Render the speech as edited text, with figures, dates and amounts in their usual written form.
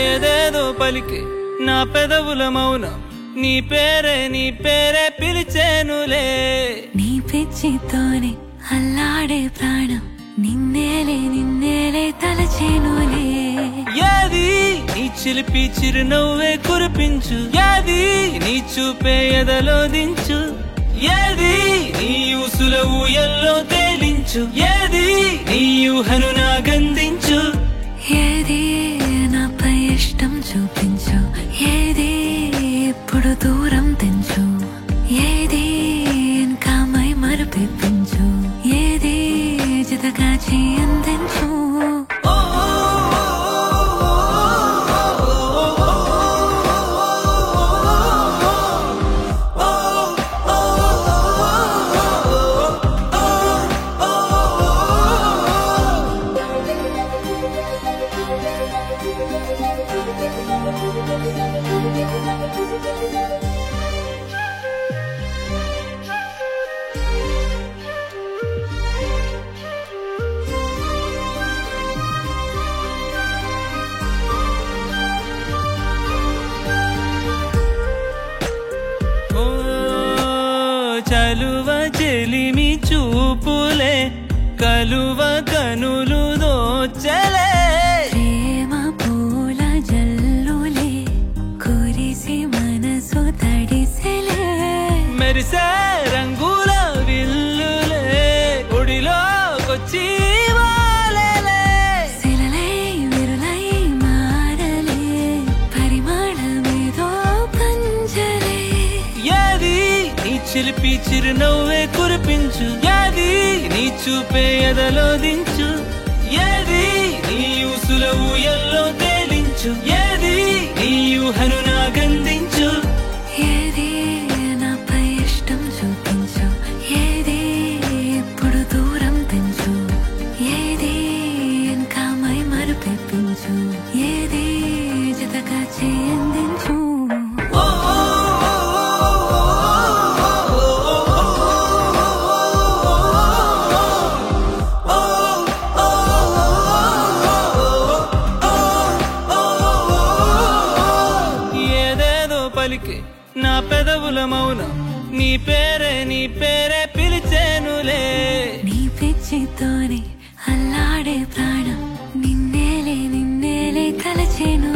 ఏదేదో పలికే నా పెదవుల మౌనం నీ పేరే పిలిచేనులే నీ పిచ్చితోనే అల్లాడే ప్రాణం నిన్నేలే తలచేనులే ఏది నీ చిలిపి చిరునవ్వే కురిపించు ఏది నీ చూపే ఎదలో దించు ఏది నీ ఊసుల ఊయల్లో తేలించు ఏది నీ ఊహను నాగందించు ఏది నాపై ఇష్టం చూపించు ఏది ఇప్పుడు దూరం తెంచు ఏది ఇంకా మై మరుపించు ఏది జతగా అందించు చలువ చెలిమి చూపులే కలువ కనులు దోచలే ప్రేమ పూల జల్లులే కురిసి మనసు తడిసెలే మెరిసే రంగుల విల్లులే ఒడిలోకొచ్చి వాలేలే శిలలై విరులై మారలే పరిమాణమేదో పంజలే ఏది నీ చిలిపి చిరునవ్వే కురిపించు ఏది నీ చూపే ఎదలో దించు ఏది నీ ఊసుల ఊయల్లో తేలించు ఏది నీ ఊహను నాగందించు ఏది నాపై ఇష్టం చూపించు ఏది ఇప్పుడు దూరం పెంచు ఏది ఇంకా మై మరుపించు ఏది జతగా అందించు పలికే నా పెదవుల మౌనం నీ పేరే పిలిచేనులే నీ పిచ్చితోనే అల్లాడే ప్రాణం నిన్నేలే తలచేను